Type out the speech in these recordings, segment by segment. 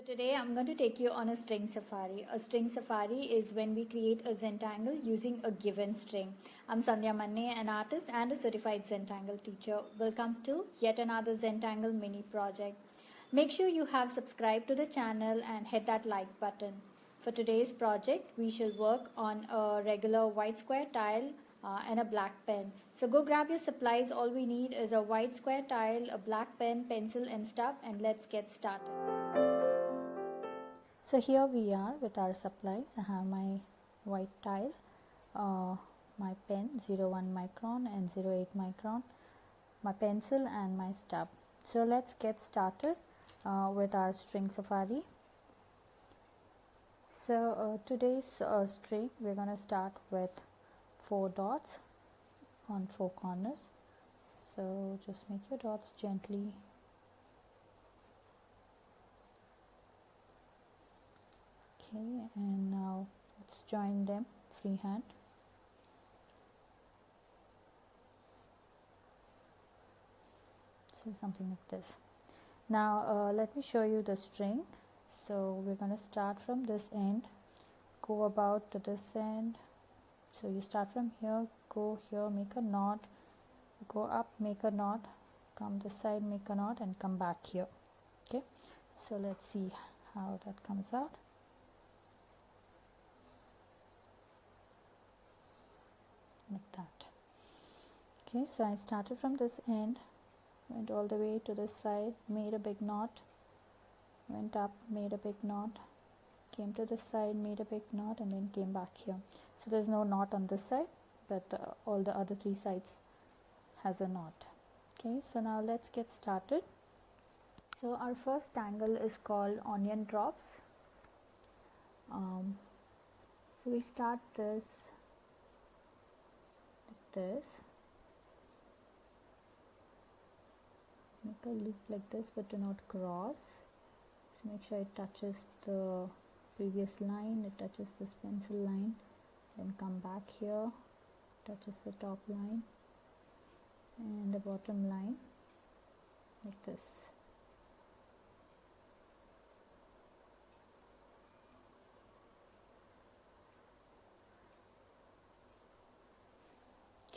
Today I'm going to take you on a string safari. A string safari is when we create a Zentangle using a given string. I'm Sandhya, an artist and a certified Zentangle teacher. Welcome to yet another Zentangle Mini Project. Make sure you have subscribed to the channel and hit that like button. For today's project, we shall work on a regular white square tile and a black pen. So go grab your supplies. All we need is a white square tile, a black pen, pencil and stub, and let's get started. So here we are with our supplies. I have my white tile, my pen 01 micron and 08 micron, my pencil and my stub. So let's get started with our string safari. So today's string, we're going to start with 4 dots on 4 corners. So just make your dots gently. Okay, and now let's join them freehand. So something like this. Now let me show you the string. So we're going to start from this end, go about to this end. So you start from here, go here, make a knot, go up, make a knot, come this side, make a knot, and come back here. Okay, so let's see how that comes out. Like that. Okay, so I started from this end, went all the way to this side, made a big knot, went up, made a big knot, came to this side, made a big knot, and then came back here. So there's no knot on this side, but all the other 3 sides has a knot. Okay, so now let's get started. So our first tangle is called Oniondrops. So we start this like this, make a loop like this, but do not cross. So make sure it touches the previous line, it touches this pencil line, then come back here, touches the top line and the bottom line like this.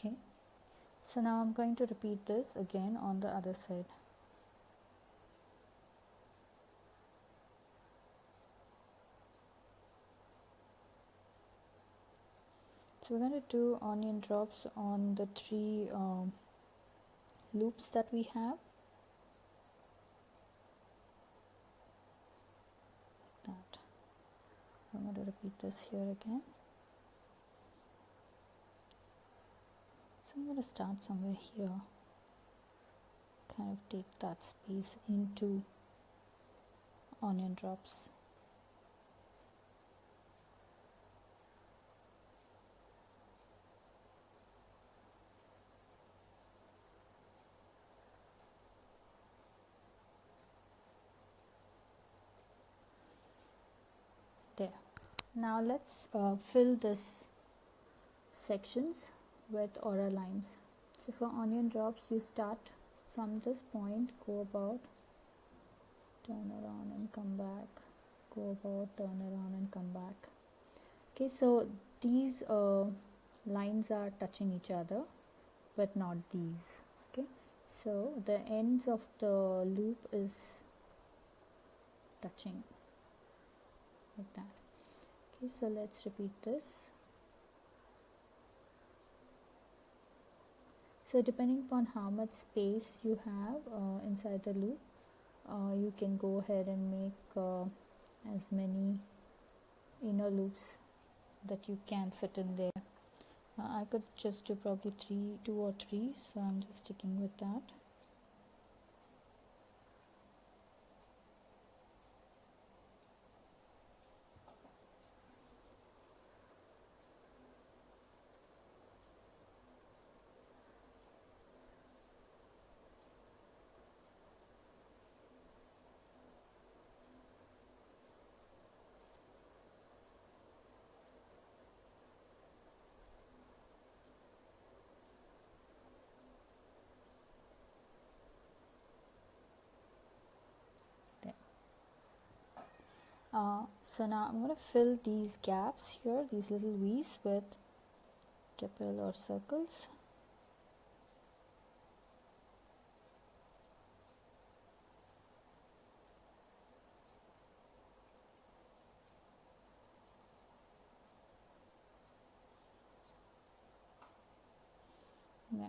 Okay, so now I'm going to repeat this again on the other side. So we're going to do onion drops on the 3 loops that we have. Like that. I'm going to repeat this here again. So I'm going to start somewhere here, kind of take that space into onion drops. There. Now let's fill this sections with aura lines. So for onion drops, you start from this point, go about, turn around and come back, go about, turn around and come back. Okay, so these lines are touching each other, but not these. Okay, so the ends of the loop is touching like that. Okay, so let's repeat this. So depending upon how much space you have inside the loop, you can go ahead and make as many inner loops that you can fit in there. I could just do probably 2 or 3, so I'm just sticking with that. So now I'm going to fill these gaps here, these little V's, with capel or circles. Yeah.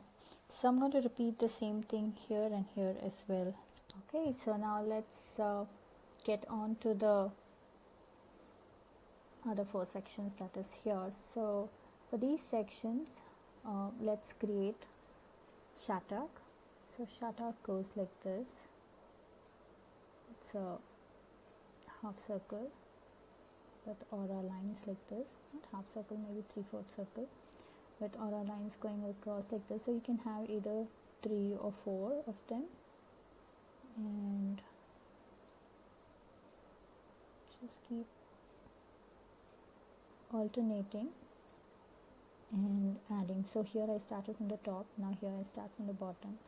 So I'm going to repeat the same thing here and here as well. Okay, so now let's get on to the other 4 sections that is here. So for these sections, let's create Shattuck. So Shattuck goes like this. It's a half circle with aura lines like this, not half circle, maybe 3/4 circle with aura lines going across like this. So you can have either 3 or 4 of them, and just keep alternating and adding. So here I started from the top, now here I start from the bottom,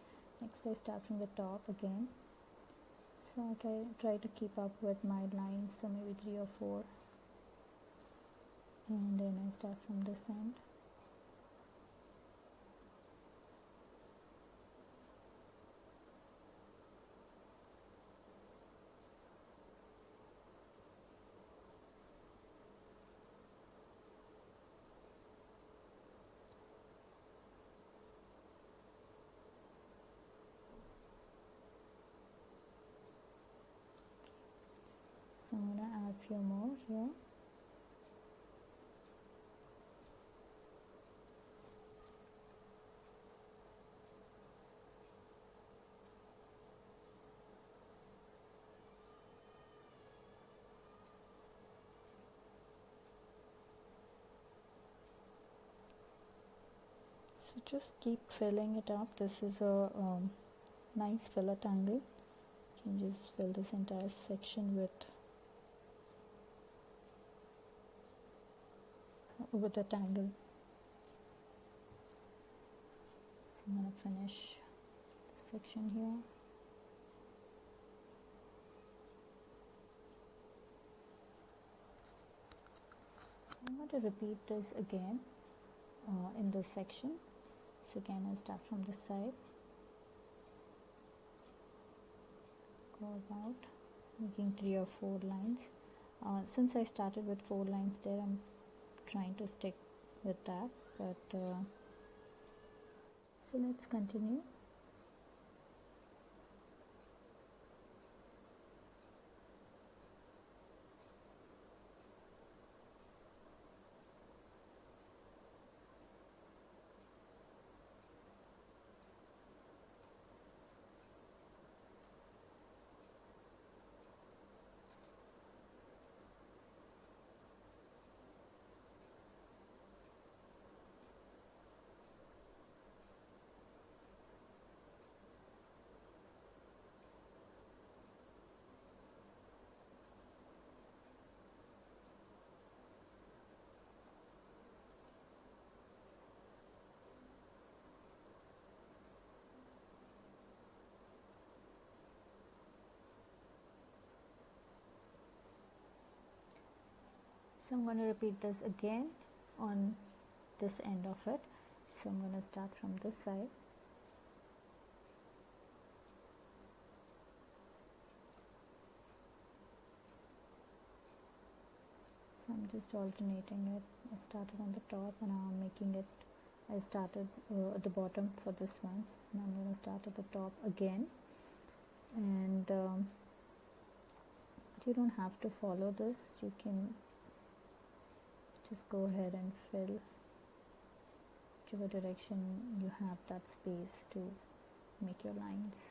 next I start from the top again. So I can try to keep up with my lines, so maybe 3 or 4, and then I start from this end. So I'm going to add a few more here. So just keep filling it up. This is a nice filler tangle. You can just fill this entire section with a tangle. So I'm going to finish the section here. I'm going to repeat this again in this section. So again I start from this side, go about making 3 or 4 lines. Since I started with 4 lines there, I'm trying to stick with that, but so let's continue. So I'm going to repeat this again on this end of it. So I'm going to start from this side. So I'm just alternating it. I started on the top and now I'm making it, I started at the bottom for this one, and I'm going to start at the top again. And you don't have to follow this, you can just go ahead and fill whichever direction you have that space to make your lines.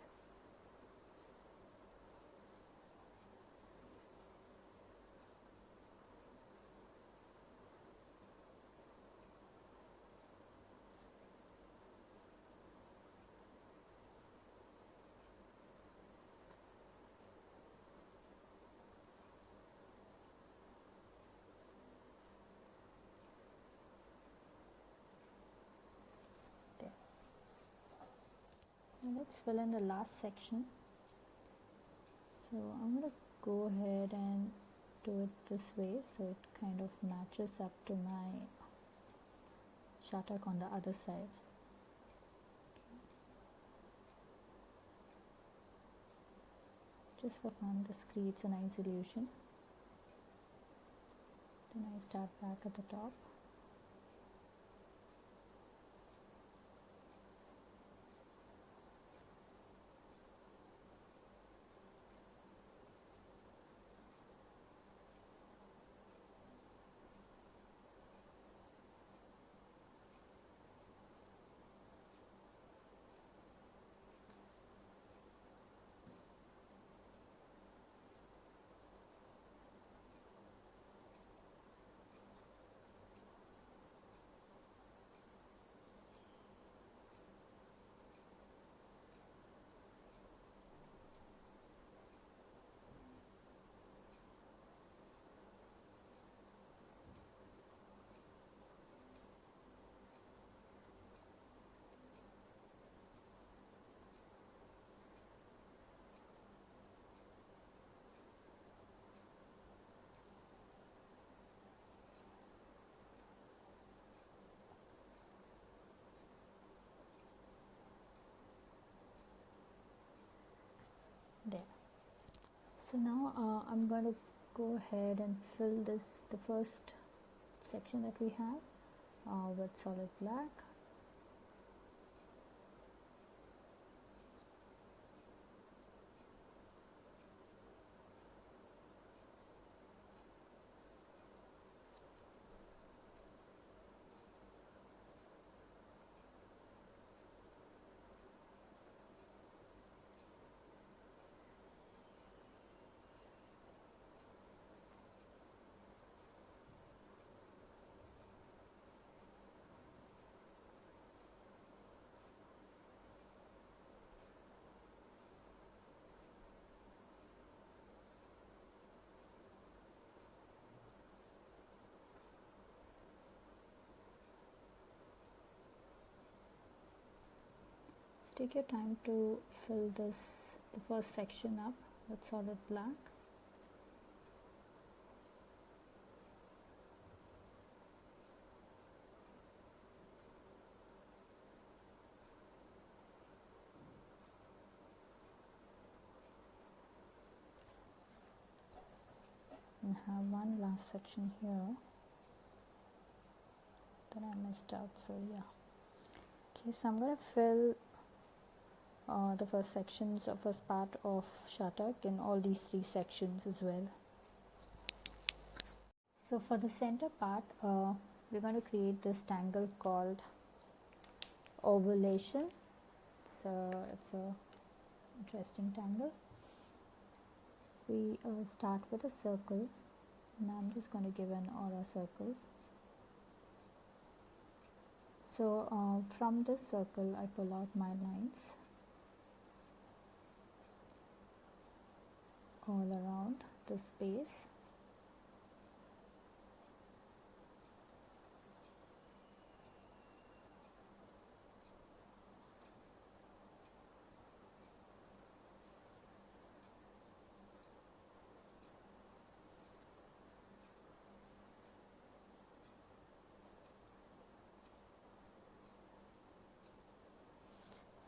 Now let's fill in the last section. So I'm going to go ahead and do it this way so it kind of matches up to my Shattuck on the other side. Just for fun, this creates a nice illusion. Then I start back at the top. There. So now I'm going to go ahead and fill the first section that we have with solid black. Take your time to fill the first section up with solid black. And have one last section here that I missed out, so yeah. Okay, so I'm going to fill the first part of Shattuck in all these three sections as well. So for the center part, we're going to create this tangle called Ovolution. So it's a interesting tangle. We start with a circle. Now I'm just going to give an aura circle. So from this circle I pull out my lines all around the space.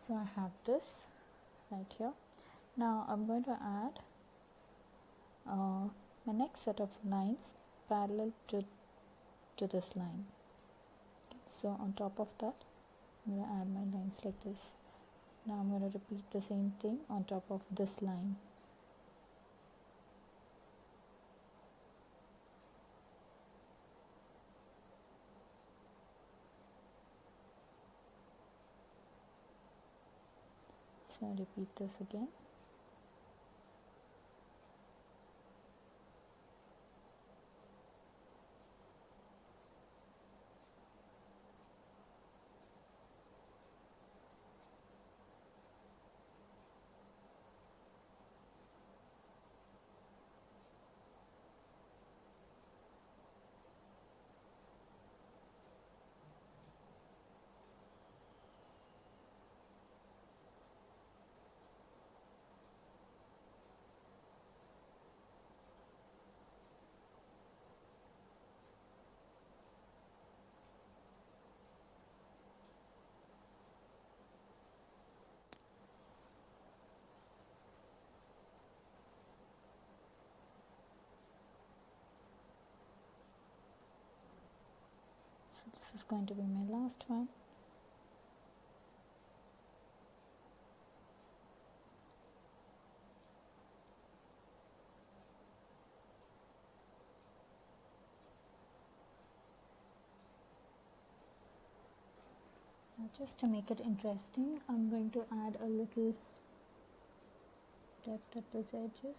So I have this right here. Now I'm going to add my next set of lines parallel to this line. So on top of that, I'm going to add my lines like this. Now I'm going to repeat the same thing on top of this line. So I repeat this again. is going to be my last one. Now just to make it interesting, I'm going to add a little depth at these edges.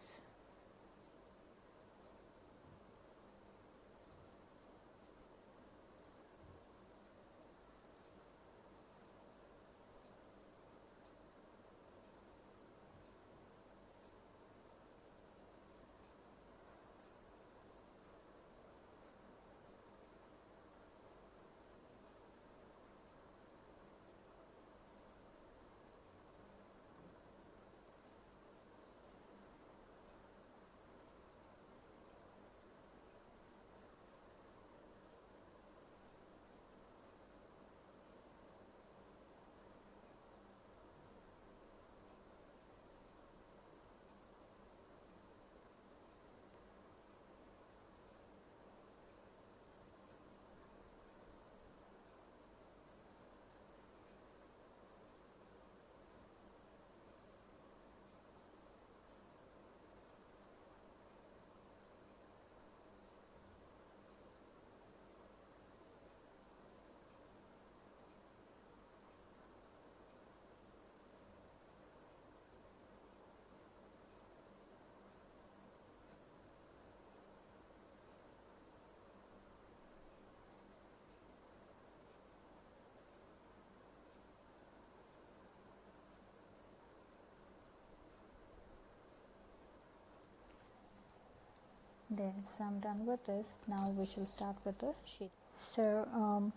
There, so I'm done with this. Now we shall start with the sheet. So I'm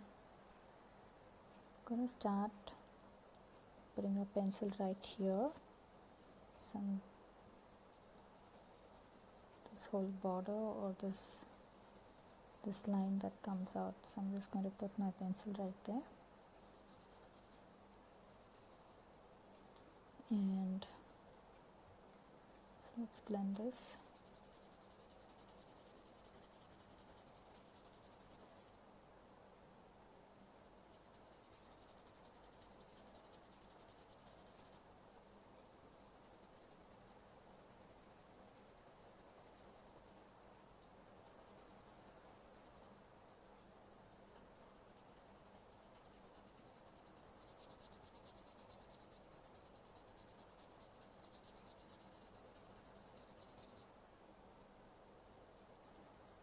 gonna start putting a pencil right here, some this whole border or this line that comes out. So I'm just going to put my pencil right there, and so let's blend this.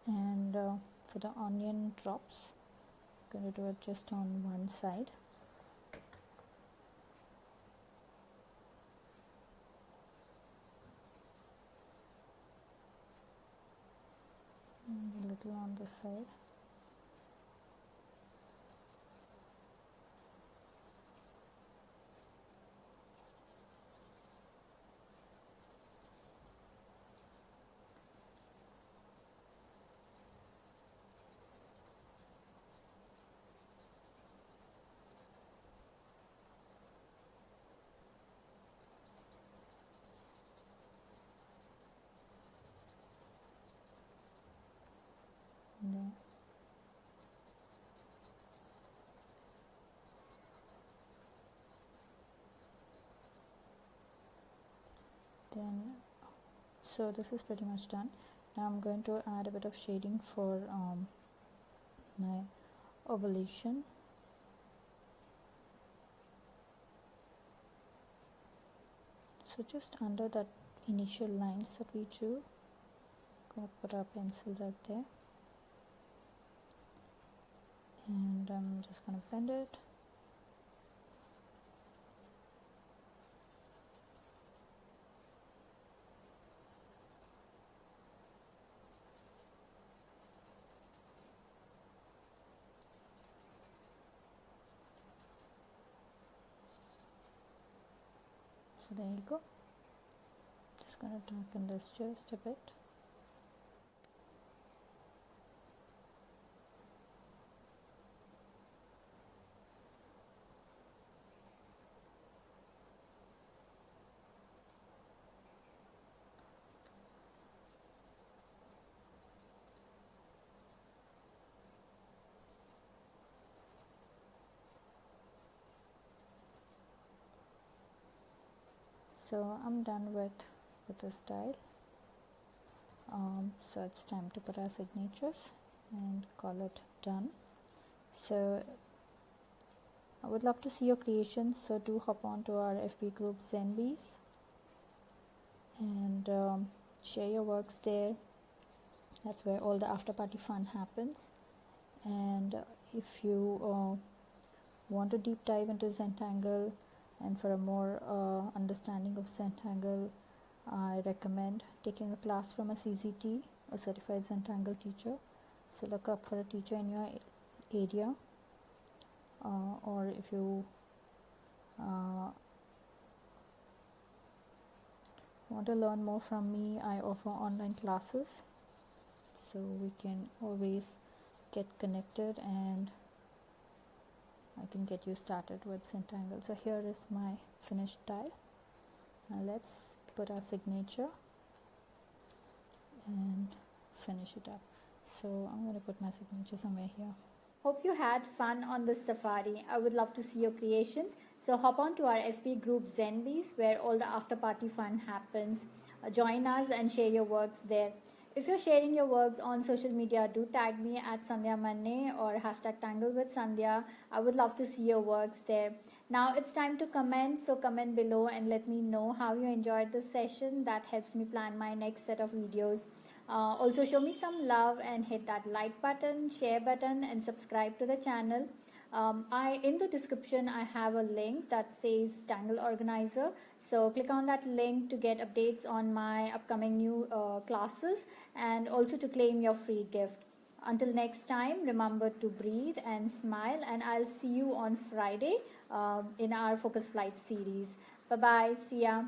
And for the onion drops, I'm going to do it just on one side. And a little on this side. There. Then, so this is pretty much done. Now I'm going to add a bit of shading for my Ovolution. So just under that initial lines that we drew, I'm going to put our pencil right there, and I'm just going to blend it. So there you go. Just going to darken this just a bit. So I'm done with this style. So it's time to put our signatures and call it done. So I would love to see your creations, so do hop on to our FB group ZenBeez and share your works there. That's where all the after party fun happens. And if you want to deep dive into Zentangle and for a more understanding of Zentangle, I recommend taking a class from a CZT, a certified Zentangle teacher. So look up for a teacher in your area, or if you want to learn more from me, I offer online classes, so we can always get connected and I can get you started with Zentangle. So here is my finished tile. Now let's put our signature and finish it up. So I'm going to put my signature somewhere here. Hope you had fun on this safari. I would love to see your creations. So hop on to our FB group ZenBeez, where all the after party fun happens. Join us and share your works there. If you're sharing your works on social media, do tag me at Sandhya or hashtag Tangle with Sandhya. I would love to see your works there. Now it's time to comment, so comment below and let me know how you enjoyed this session. That helps me plan my next set of videos. Also show me some love and hit that like button, share button and subscribe to the channel. In the description I have a link that says Tangle Organizer, so click on that link to get updates on my upcoming new classes and also to claim your free gift. Until next time, remember to breathe and smile, and I'll see you on Friday in our Focus Flight series. Bye bye, see ya.